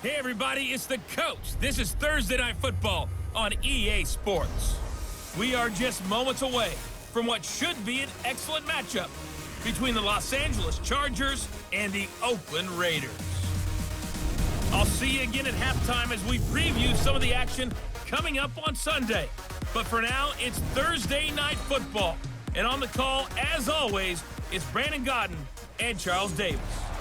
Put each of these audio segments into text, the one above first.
Hey everybody, it's the coach. This is Thursday Night Football on EA Sports. We are just moments away from what should be an excellent matchup between the Los Angeles Chargers and the Oakland Raiders. I'll see you again at halftime as we preview some of the action coming up on Sunday. But for now, it's Thursday Night Football. And on the call, as always, is Brandon Godden and Charles Davis.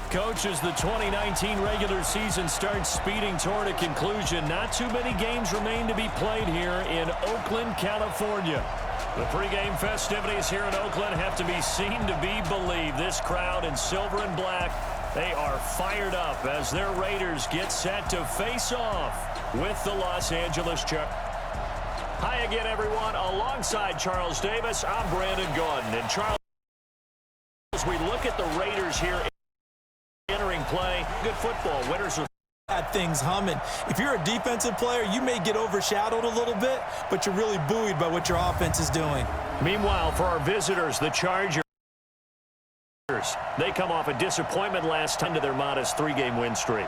Coach, as the 2019 regular season starts speeding toward a conclusion, not too many games remain to be played here in Oakland, California. The pregame festivities here in Oakland have to be seen to be believed. This crowd in silver and black, they are fired up as their Raiders get set to face off with the Los Angeles Chargers. Hi again, everyone. Alongside Charles Davis, I'm Brandon Godden. And Charles, as we look at the Raiders here entering play, good football. Winners are got things humming. If you're a defensive player, you may get overshadowed a little bit, but you're really buoyed by what your offense is doing. Meanwhile, for our visitors, the Chargers, they come off a disappointment last time to their modest 3-game win streak.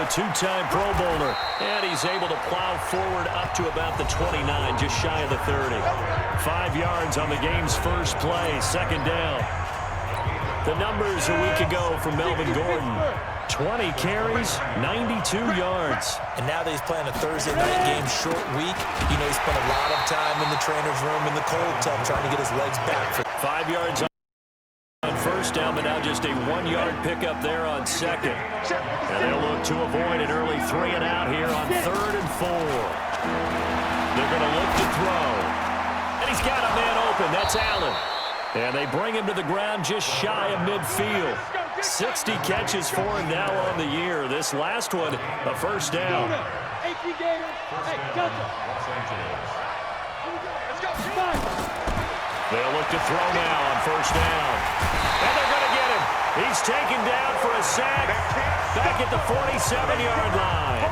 Two-time Pro Bowler, and he's able to plow forward up to about the 29, just shy of the 30. 5 yards on the game's first play, second down. The numbers a week ago from Melvin Gordon, 20 carries, 92 yards. And now that he's playing a Thursday night game, short week, you know he spent a lot of time in the trainer's room in the cold tub trying to get his legs back. 5 yards on first down, but now just a 1-yard pickup there on second. And they'll look to avoid an early 3 and out here on 3rd and 4. They're going to look to throw. And he's got a man open. That's Allen. And they bring him to the ground just shy of midfield. 60 catches for him now on the year. This last one, a first down. They'll look to throw now on first down. And they're going to get him. He's taken down for a sack back at the 47-yard line.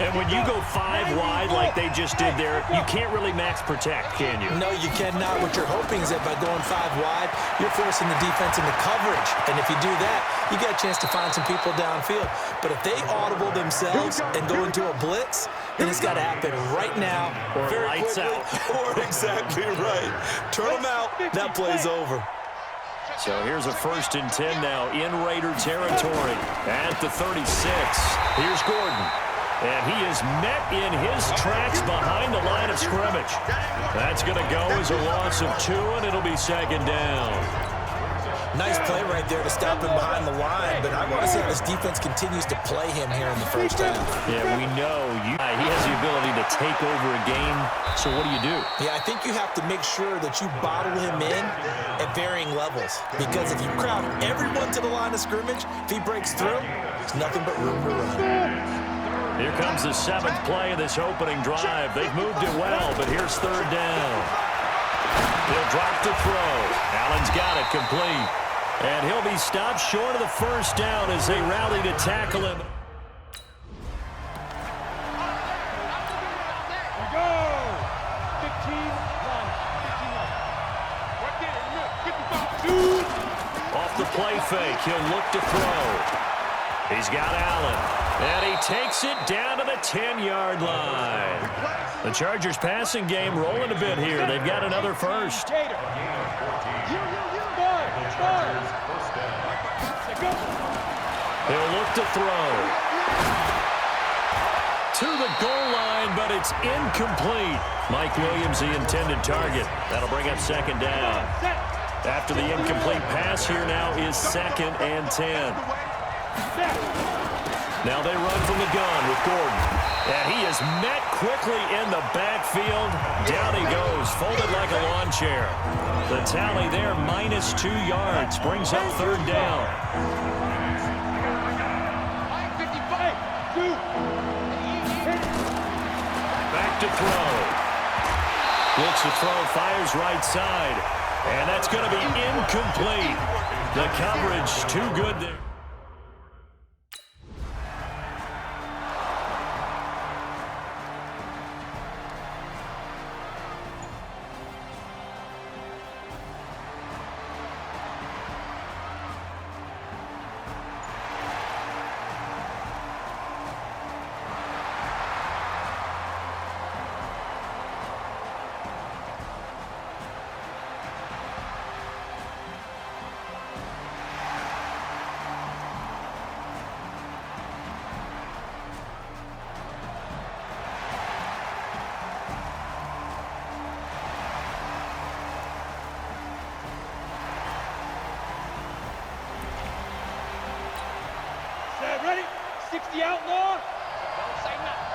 And when you go 5 wide like they just did there, you can't really max protect, can you? No, you cannot. What you're hoping is that by going 5 wide, you're forcing the defense into coverage. And if you do that, you get a chance to find some people downfield. But if they audible themselves and go into a blitz, then it's got to happen right now, or very lights quickly, out. Or exactly right. Turn them out, that play's over. So here's a 1st and 10 now in Raider territory at the 36. Here's Gordon. And he is met in his tracks behind the line of scrimmage. That's going to go as a loss of 2, and it'll be second down. Nice play right there to stop him behind the line, but I want to see how this defense continues to play him here in the first half. Yeah, we know he has the ability to take over a game, so what do? Yeah, I think you have to make sure that you bottle him in at varying levels, because if you crowd everyone to the line of scrimmage, if he breaks through, there's nothing but room to run. Here comes the 7th play of this opening drive. They've moved it well, but here's 3rd down. He'll drop to throw. Allen's got it complete. And he'll be stopped short of the first down as they rally to tackle him. Off the play fake, he'll look to throw. He's got Allen. And he takes it down to the 10-yard line. The Chargers passing game rolling a bit here. They've got another first. He'll look to throw. To the goal line, but it's incomplete. Mike Williams, the intended target. That'll bring up second down. After the incomplete pass, here now is 2nd and 10. Now they run from the gun with Gordon. And he is met quickly in the backfield. Down he goes, folded like a lawn chair. The tally there, -2 yards, brings up 3rd down. Back to throw. Looks to throw, fires right side. And that's going to be incomplete. The coverage too good there. Ready? 60 outlaw. Don't say nothing.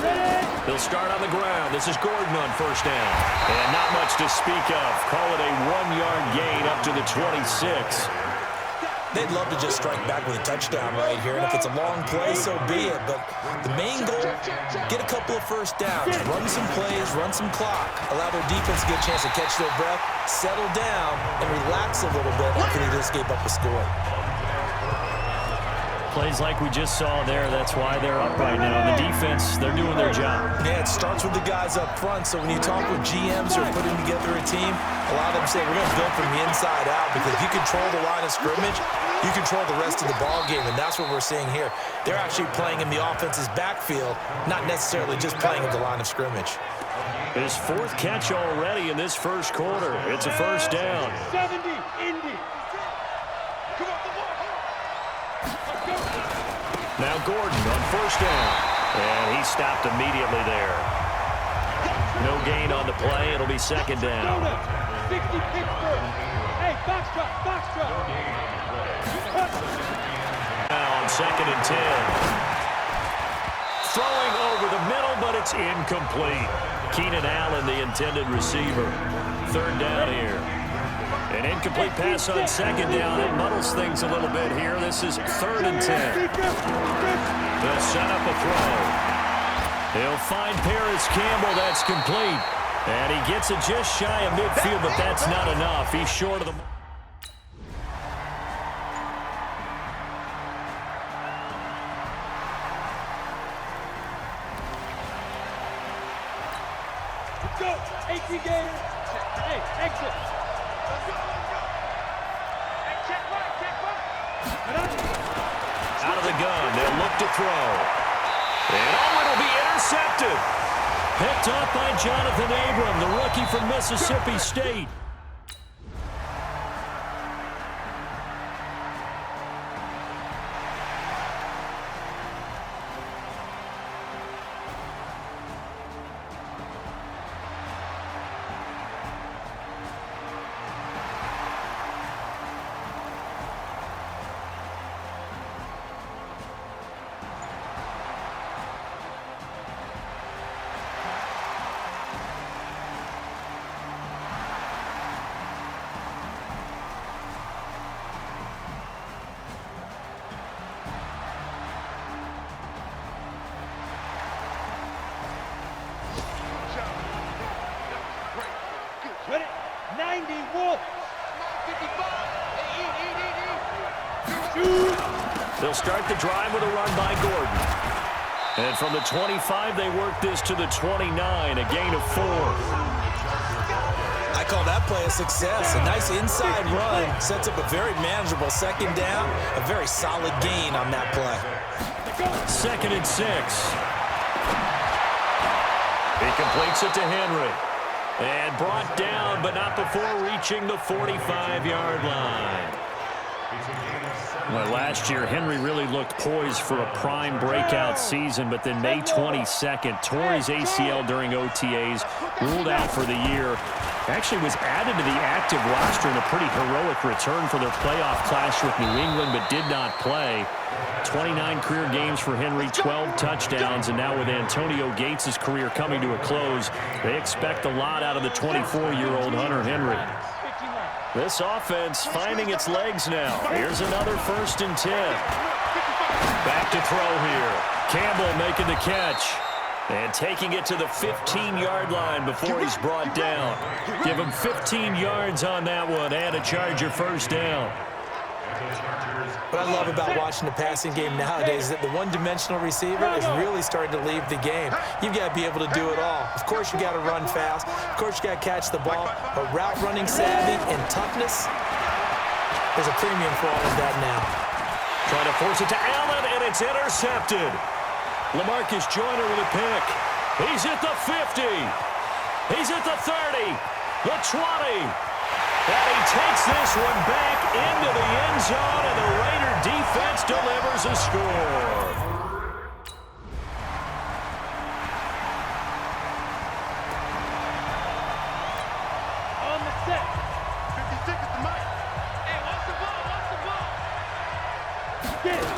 Ready? They'll start on the ground. This is Gordon on first down. And not much to speak of. Call it a 1-yard gain up to the 26. They'd love to just strike back with a touchdown right here, and if it's a long play, so be it. But the main goal, get a couple of first downs, run some plays, run some clock, allow their defense to get a chance to catch their breath, settle down, and relax a little bit after they just gave up a score. Plays like we just saw there, that's why they're up right now. The defense, they're doing their job. Yeah, it starts with the guys up front, so when you talk with GMs who are putting together a team, a lot of them say we're going to build from the inside out, because if you control the line of scrimmage, you control the rest of the ball game, and that's what we're seeing here. They're actually playing in the offense's backfield, not necessarily just playing at the line of scrimmage. His fourth catch already in this first quarter. It's a first down. 70, Indy. Now Gordon on first down. And he stopped immediately there. No gain on the play. It'll be second down. 60 Pittsburgh. Hey, box drop. Now on second and 10. Throwing over the middle, but it's incomplete. Keenan Allen, the intended receiver. Third down here. An incomplete pass on second down. It muddles things a little bit here. This is third and 10. They'll set up a throw. He'll find Paris Campbell. That's complete. And he gets it just shy of midfield, but that's not enough. He's short of the... Let's go. 18 games. Hey, exit. Out of the gun, they'll look to throw. And it'll be intercepted. Picked off by Jonathan Abram, the rookie from Mississippi State. Ready? 90 Wolf. They'll start the drive with a run by Gordon. And from the 25, they work this to the 29, a gain of 4. I call that play a success. A nice inside run sets up a very manageable second down, a very solid gain on that play. Second and 6. He completes it to Henry. And brought down, but not before reaching the 45-yard line. Well, last year, Henry really looked poised for a prime breakout season, but then May 22nd, tore his ACL during OTAs, ruled out for the year. Actually was added to the active roster in a pretty heroic return for their playoff clash with New England, but did not play. 29 career games for Henry, 12 touchdowns, and now with Antonio Gates' career coming to a close, they expect a lot out of the 24-year-old Hunter Henry. This offense finding its legs now. Here's another first and 10. Back to throw here. Campbell making the catch. And taking it to the 15-yard line before he's brought down. Give him 15 yards on that one and a Charger first down. What I love about watching the passing game nowadays is that the one-dimensional receiver is really starting to leave the game. You've got to be able to do it all. Of course, you got to run fast. Of course, you got to catch the ball. But route running savvy and toughness, there's a premium for all of that now. Trying to force it to Allen, and it's intercepted. LaMarcus Joyner with a pick. He's at the 50. He's at the 30. The 20. And he takes this one back into the end zone, and the Raider defense delivers a score. On the set. 56 at the mic. Hey, watch the ball, watch the ball. Get it.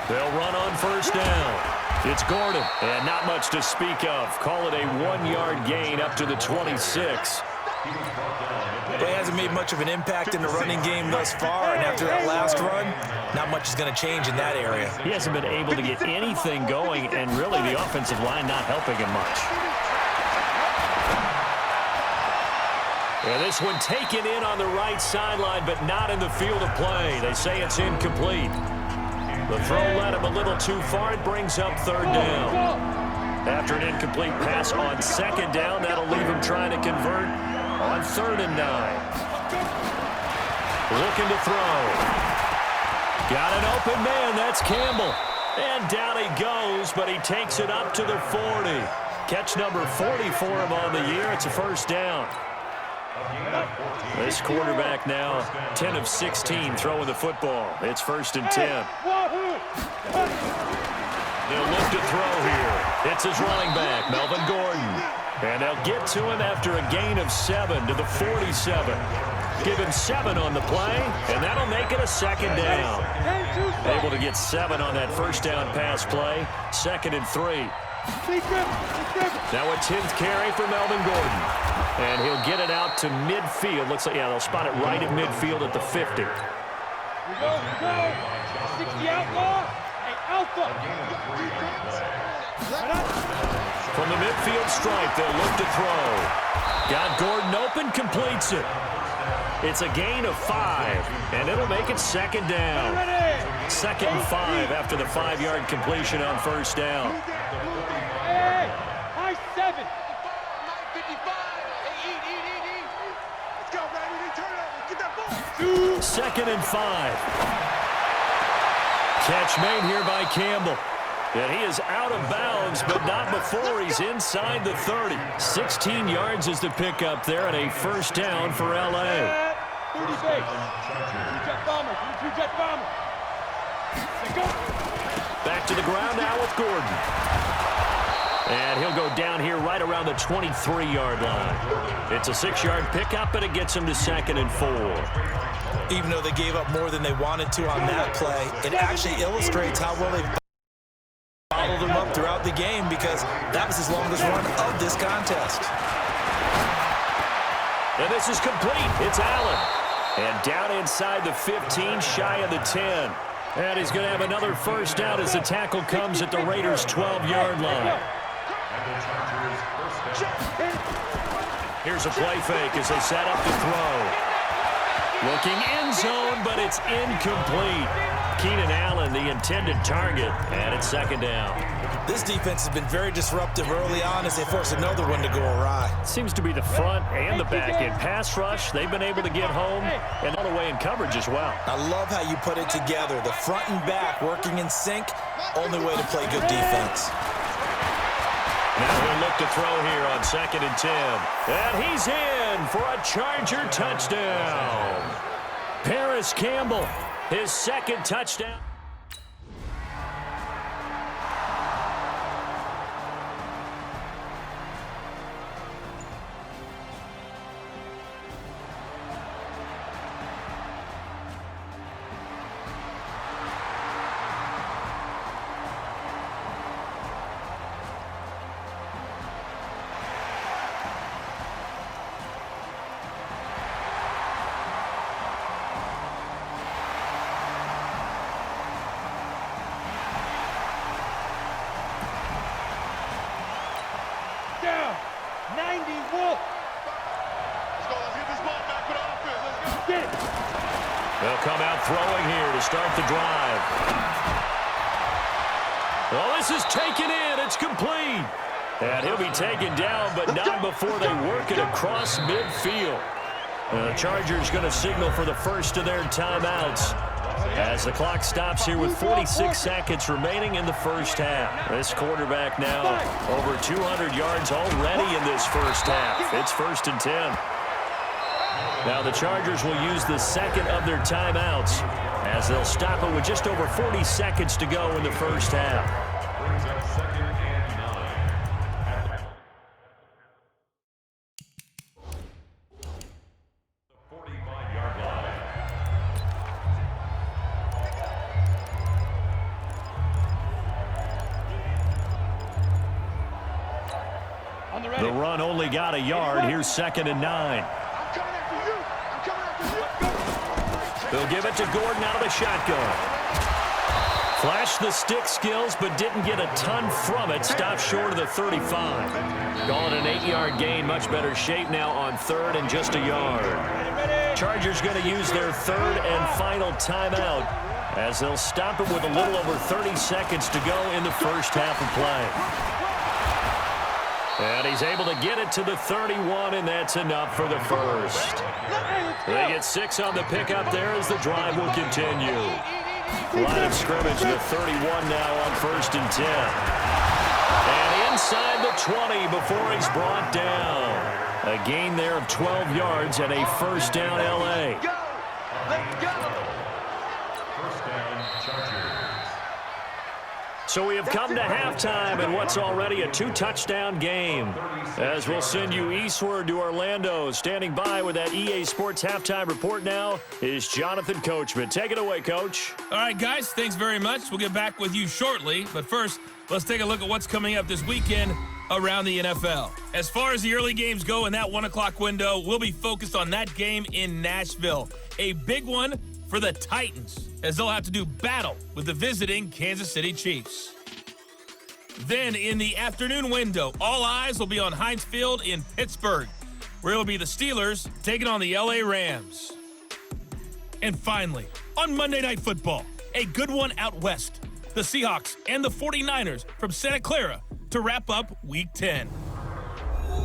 They'll run on first down. It's Gordon, and not much to speak of. Call it a 1-yard gain up to the 26. But he hasn't made much of an impact in the running game thus far, and after that last run, not much is going to change in that area. He hasn't been able to get anything going, and really the offensive line not helping him much. And this one taken in on the right sideline, but not in the field of play. They say it's incomplete. The throw led him a little too far. It brings up third down. After an incomplete pass on second down, that'll leave him trying to convert on 3rd and 9. Looking to throw. Got an open man. That's Campbell. And down he goes, but he takes it up to the 40. Catch number 40 for him on the year. It's a first down. This quarterback now 10 of 16 throwing the football. It's 1st and 10. They'll look to throw here. It's his running back, Melvin Gordon. And they'll get to him after a gain of 7 to the 47. Give him 7 on the play, and that'll make it a second down. Able to get 7 on that first down pass play. 2nd and 3. Now a 10th carry for Melvin Gordon. And he'll get it out to midfield. Looks like, yeah, they'll spot it right at midfield at the 50. We go. 60 outlaw. Hey, Alpha. From the midfield stripe, they'll look to throw. Got Gordon open, completes it. It's a gain of 5, and it'll make it 2nd down. 2nd and 5 after the 5-yard completion on first down. Hey, high 7. 2nd and 5. Catch made here by Campbell. And he is out of bounds, but not before he's inside the 30. 16 yards is the pickup there, and a first down for L.A. 30 base. 2-jet bomber. 2-jet bomber. Back to the ground now with Gordon. And he'll go down here right around the 23-yard line. It's a 6-yard pickup, and it gets him to 2nd and 4. Even though they gave up more than they wanted to on that play, it actually illustrates how well they followed them up throughout the game, because that was his longest run of this contest. And this is complete. It's Allen. And down inside the 15, shy of the 10. And he's going to have another first down as the tackle comes at the Raiders' 12-yard line. Here's a play fake as they set up to throw. Looking end zone, but it's incomplete. Keenan Allen, the intended target, and it's 2nd down. This defense has been very disruptive early on as they force another one to go awry. Seems to be the front and the back. In pass rush, they've been able to get home and all the way in coverage as well. I love how you put it together. The front and back working in sync, only way to play good defense. Now he'll look to throw here on 2nd and 10. And he's in for a Charger touchdown. Paris Campbell, his 2nd touchdown. They'll come out throwing here to start the drive. Well, this is taken in. It's complete. And he'll be taken down, but not before they work it across midfield. The Chargers going to signal for the first of their timeouts as the clock stops here with 46 seconds remaining in the first half. This quarterback now over 200 yards already in this first half. It's 1st and 10. Now the Chargers will use the second of their timeouts as they'll stop it with just over 40 seconds to go in the first half. The run only got a yard. Here's 2nd and 9. They'll give it to Gordon out of the shotgun. Flashed the stick skills, but didn't get a ton from it. Stopped short of the 35. Calling an 8-yard gain. Much better shape now on 3rd and just a yard. Chargers going to use their 3rd and final timeout as they'll stop it with a little over 30 seconds to go in the first half of play. And he's able to get it to the 31, and that's enough for the first. They get 6 on the pickup there as the drive will continue. Line of scrimmage, the 31 now on 1st and 10. And inside the 20 before he's brought down. A gain there of 12 yards and a first down L.A. Let's go. So we have come to halftime in what's already a 2-touchdown game. As we'll send you eastward to Orlando. Standing by with that EA Sports halftime report now is Jonathan Coachman. Take it away, Coach. All right, guys, thanks very much. We'll get back with you shortly. But first, let's take a look at what's coming up this weekend around the NFL. As far as the early games go in that 1 o'clock window, we'll be focused on that game in Nashville. A big one for the Titans, as they'll have to do battle with the visiting Kansas City Chiefs. Then in the afternoon window, all eyes will be on Heinz Field in Pittsburgh, where it'll be the Steelers taking on the LA Rams. And finally, on Monday Night Football, a good one out west, the Seahawks and the 49ers from Santa Clara to wrap up Week 10.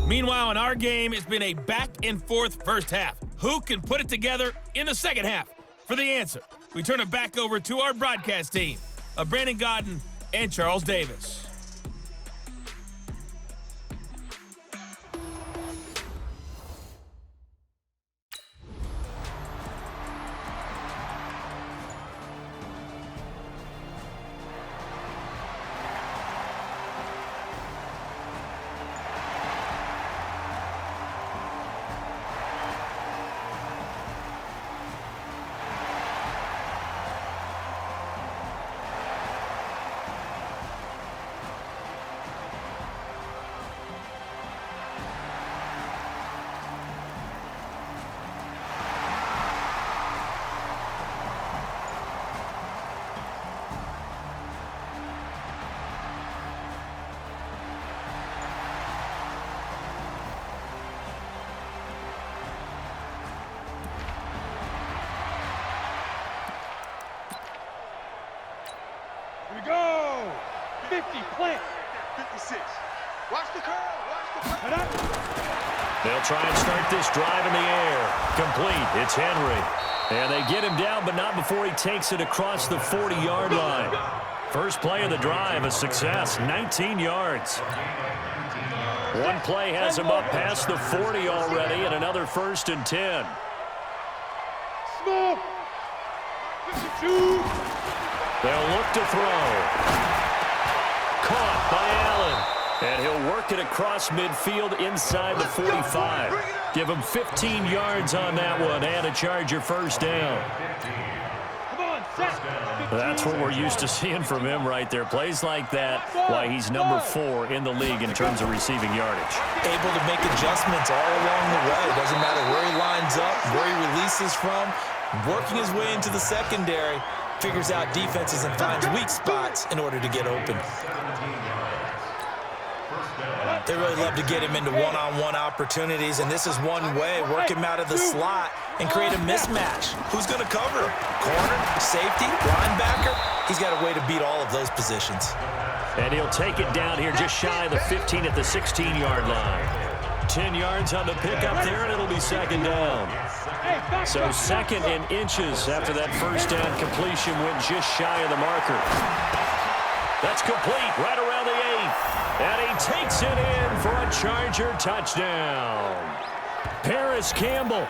Meanwhile, in our game, it's been a back-and-forth first half. Who can put it together in the second half? For the answer, we turn it back over to our broadcast team of Brandon Godden and Charles Davis. Here we go. 50, plant. 56. Watch the curl. Watch the curl. They'll try and start this drive in the air. Complete. It's Henry. And they get him down, but not before he takes it across the 40-yard line. First play of the drive, a success, 19 yards. One play has him up past the 40 already, and another 1st and 10. Smoke. 52. They'll look to throw. Caught by Allen. And he'll work it across midfield inside the 45. Give him 15 yards on that one and a Charger first down. Come on, set. That's what we're used to seeing from him right there. Plays like that, why he's number 4 in the league in terms of receiving yardage. Able to make adjustments all along the way. Doesn't matter where he lines up, where he releases from. Working his way into the secondary, figures out defenses and finds weak spots in order to get open. They really love to get him into one-on-one opportunities, and this is one way. Work him out of the slot and create a mismatch. Who's going to cover him? Corner, safety, linebacker? He's got a way to beat all of those positions. And he'll take it down here just shy of the 15 at the 16-yard line. 10 yards on the pickup there, and it'll be second down. So second in inches after that first down completion went just shy of the marker. That's complete right around the 8. And he takes it in for a Charger touchdown. Paris Campbell.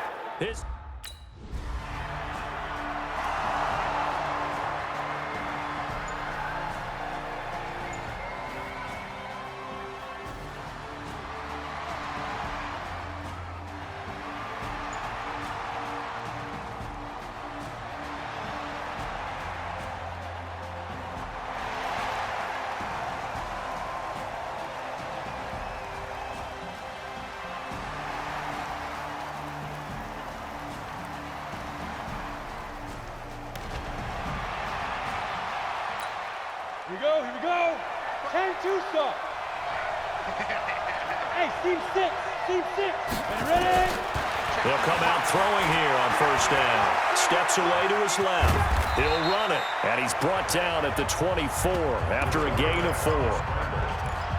Here we go. 10-2 stop. Hey, team 6. Ready? They'll come out throwing here on first down. Steps away to his left. He'll run it, and he's brought down at the 24 after a gain of 4.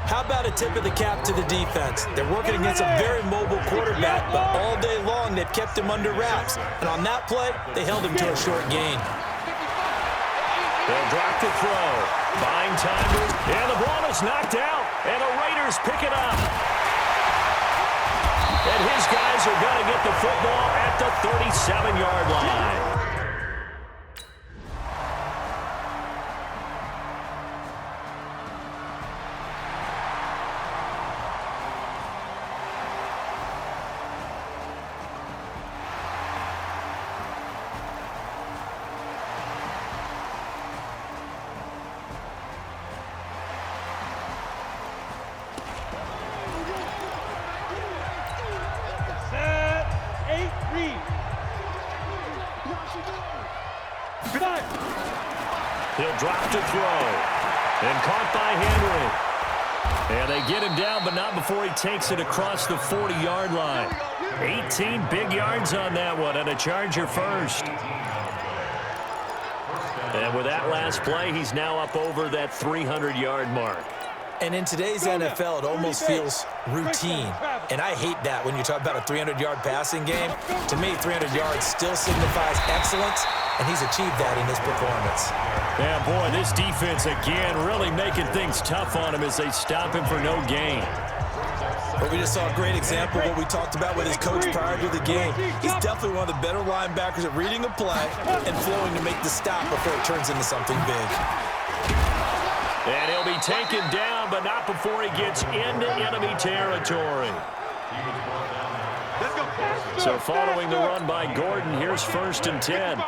How about a tip of the cap to the defense? They're working against a very mobile quarterback, but all day long they've kept him under wraps. And on that play, they held him to a short gain. They'll drop to throw. Buying time, and the ball is knocked out, and the Raiders pick it up. And his guys are going to get the football at the 37-yard line. He'll drop to throw. And caught by Henry. And they get him down, but not before he takes it across the 40-yard line. 18 big yards on that one, and a Charger first. And with that last play, he's now up over that 300-yard mark. And in today's NFL, it almost feels routine. And I hate that when you talk about a 300-yard passing game. To me, 300 yards still signifies excellence, and he's achieved that in his performance. Yeah, boy, this defense, again, really making things tough on him as they stop him for no gain. But we just saw a great example of what we talked about with his coach prior to the game. He's definitely one of the better linebackers at reading a play and flowing to make the stop before it turns into something big. And he'll be taken down, but not before he gets into enemy territory. So following the run by Gordon, here's 1st and 10.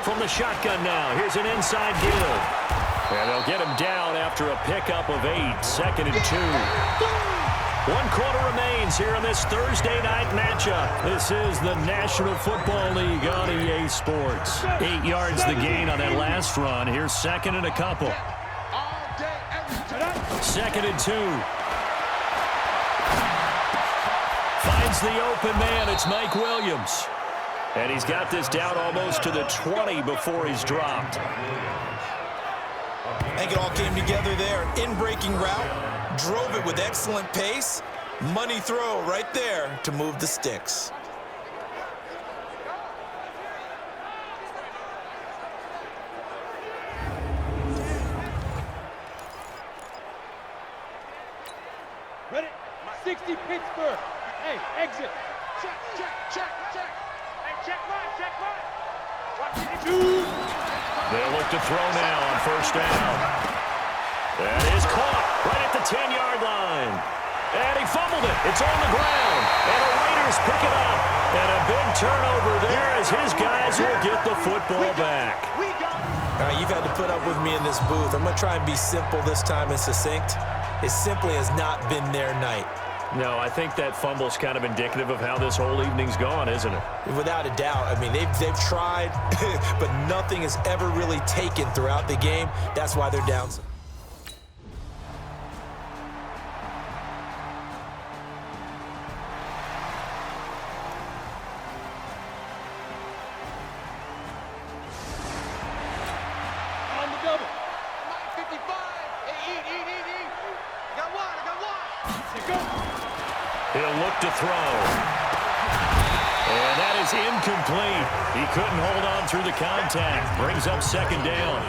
From the shotgun now, here's an inside give. And they'll get him down after a pickup of 8, 2nd and 2. 1 quarter remains here in this Thursday night matchup. This is the National Football League on EA Sports. 8 yards the gain on that last run. Here's 2nd and a couple. 2nd and 2. Finds the open man. It's Mike Williams. And he's got this down almost to the 20 before he's dropped. I think it all came together there. In-breaking route. Drove it with excellent pace. Money throw right there to move the sticks. Ready? 60 Pittsburgh. Hey, exit. Check. Hey, check right. They'll look to throw now on first down. That is caught right at the 10-yard line. And he fumbled it. It's on the ground. And the Raiders pick it up. And a big turnover there as his guys will get the football back. All right, you've had to put up with me in this booth. I'm going to try and be simple this time and succinct. It simply has not been their night. No, I think that fumble's kind of indicative of how this whole evening's gone, isn't it? Without a doubt. I mean, they've tried, but nothing has ever really taken throughout the game. That's why they're down. He'll look to throw. And that is incomplete. He couldn't hold on through the contact. Brings up second down.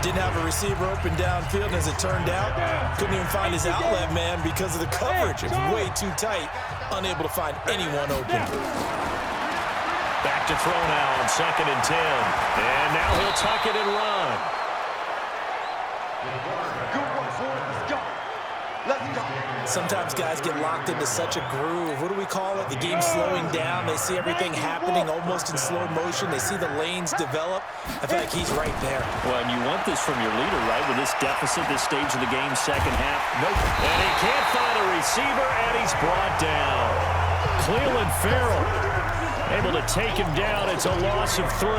Didn't have a receiver open downfield, and as it turned out, couldn't even find his outlet man because of the coverage. It's way too tight, unable to find anyone open. Back to throw now on 2nd and 10. And now he'll tuck it and run. Good one, boys. Let's go. Let's go. Sometimes guys get locked into such a groove. What do we call it? The game's slowing down. They see everything happening almost in slow motion. They see the lanes develop. I feel like he's right there. Well, and you want this from your leader, right? With this deficit, this stage of the game, second half. Nope. And he can't find a receiver, and he's brought down. Cleveland Farrell able to take him down. It's a loss of 3.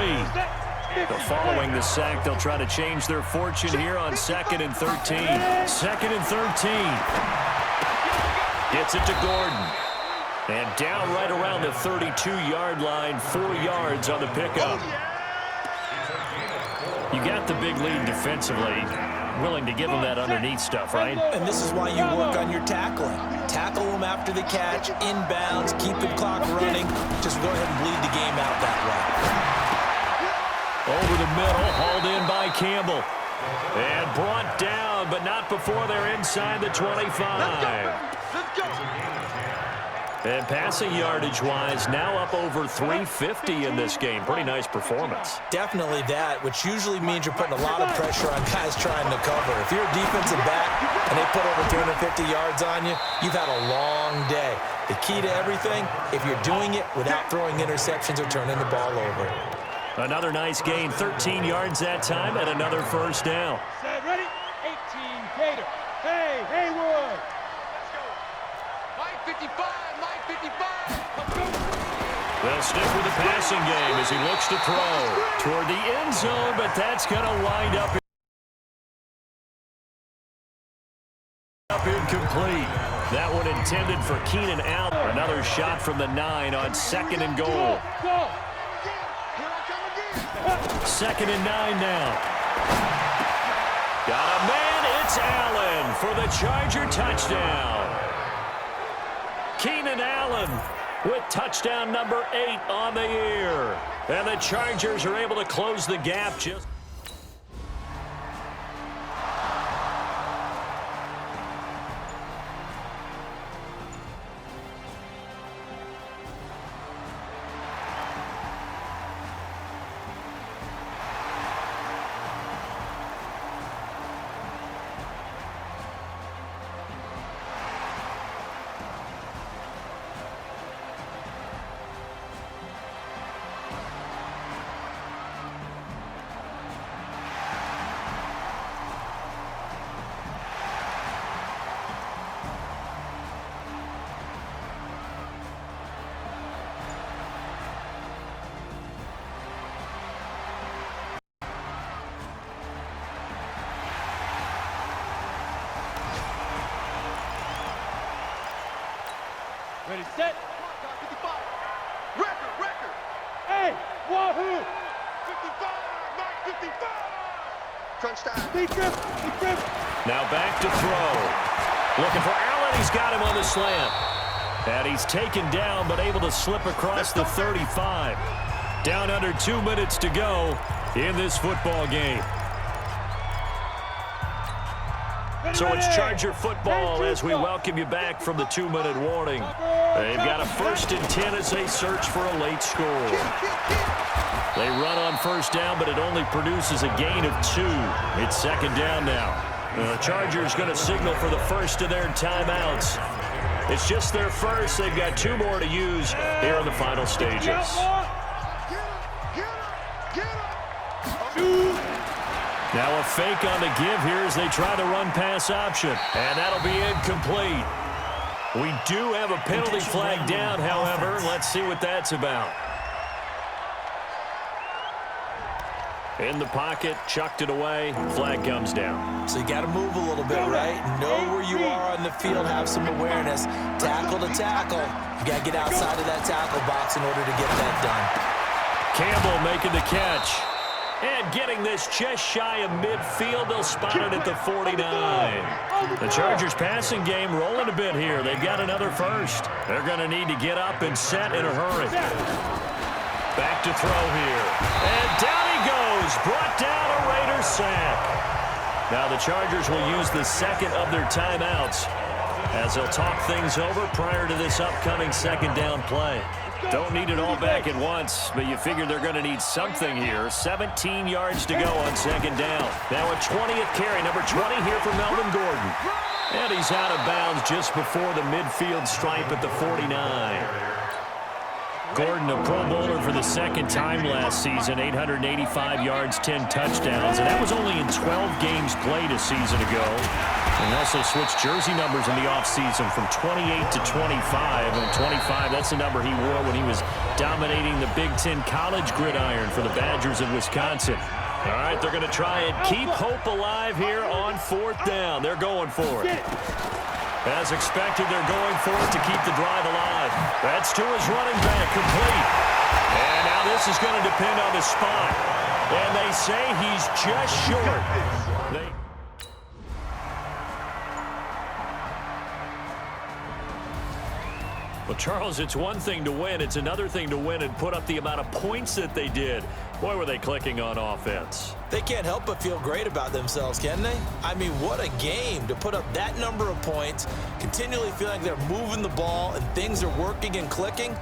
Following the sack, they'll try to change their fortune here on 2nd and 13. 2nd and 13. Gets it to Gordon. And down right around the 32-yard line, 4 yards on the pickup. You got the big lead defensively. Willing to give them that underneath stuff, right? And this is why you work on your tackling. Tackle them after the catch, inbounds, keep the clock running. Just go ahead and bleed the game out that way. Over the middle, hauled in by Campbell. And brought down, but not before they're inside the 25. And passing yardage-wise, now up over 350 in this game. Pretty nice performance. Definitely that, which usually means you're putting a lot of pressure on guys trying to cover. If you're a defensive back and they put over 350 yards on you, you've had a long day. The key to everything, if you're doing it without throwing interceptions or turning the ball over. Another nice gain, 13 yards that time, and another first down. Set, ready? 18 Gator. Hey, Haywood. Let's go. Mike 55, Mike 55. Let's go. They'll stick with the passing game as he looks to throw toward the end zone, but that's going to wind up incomplete. That one intended for Keenan Allen. Another shot from the 9 on 2nd and goal. Go. 2nd and 9 now. Got a man. It's Allen for the Charger touchdown. Keenan Allen with touchdown number 8 on the year. And the Chargers are able to close the gap just... Ready, set. 55. Record. Hey, wahoo. 55, Mike 55. Crunch time. Deep grip. Now back to throw. Looking for Allen. He's got him on the slant. And he's taken down, but able to slip across the 35. Down under 2 minutes to go in this football game. So it's Charger football as we welcome you back from the 2-minute warning. They've got a 1st and 10 as they search for a late score. They run on 1st down, but it only produces a gain of 2. It's 2nd down now. The Chargers going to signal for the first of their timeouts. It's just their first. They've got 2 more to use here in the final stages. Now a fake on the give here as they try the run-pass option. And that'll be incomplete. We do have a penalty flag down, however. Let's see what that's about. In the pocket, chucked it away. Flag comes down. So you got to move a little bit, right? Know where you are on the field, have some awareness. Tackle to tackle. You got to get outside of that tackle box in order to get that done. Campbell making the catch. And getting this just shy of midfield, they'll spot it at the 49. The Chargers passing game rolling a bit here. They've got another first. They're going to need to get up and set in a hurry. Back to throw here. And down he goes. Brought down a Raiders sack. Now the Chargers will use the second of their timeouts as they'll talk things over prior to this upcoming second down play. Don't need it all back at once, but you figure they're going to need something here. 17 yards to go on second down. Now a 20th carry, number 20 here for Melvin Gordon. And he's out of bounds just before the midfield stripe at the 49. Gordon, a Pro Bowler for the second time last season, 885 yards, 10 touchdowns, and that was only in 12 games played a season ago. And also switched jersey numbers in the offseason from 28 to 25. And 25, that's the number he wore when he was dominating the Big Ten college gridiron for the Badgers of Wisconsin. All right, they're going to try and keep hope alive here on fourth down. They're going for it. As expected, they're going for it to keep the drive alive. That's to his running back, complete. And now this is going to depend on the spot. And they say he's just short. Well, Charles, it's one thing to win. It's another thing to win and put up the amount of points that they did. Boy, were they clicking on offense. They can't help but feel great about themselves, can they? I mean, what a game to put up that number of points, continually feeling like they're moving the ball and things are working and clicking.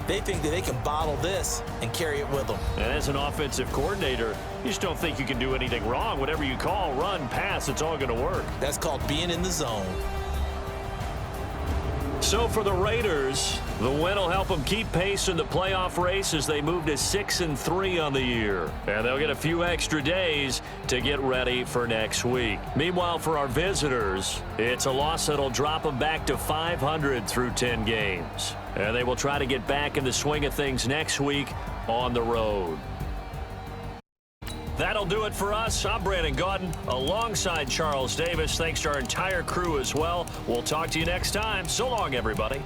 They think that they can bottle this and carry it with them. And as an offensive coordinator, you just don't think you can do anything wrong. Whatever you call, run, pass, it's all going to work. That's called being in the zone. So for the Raiders, the win will help them keep pace in the playoff race as they move to 6-3 on the year. And they'll get a few extra days to get ready for next week. Meanwhile, for our visitors, it's a loss that'll drop them back to 500 through 10 games. And they will try to get back in the swing of things next week on the road. That'll do it for us. I'm Brandon Gaudin alongside Charles Davis. Thanks to our entire crew as well. We'll talk to you next time. So long, everybody.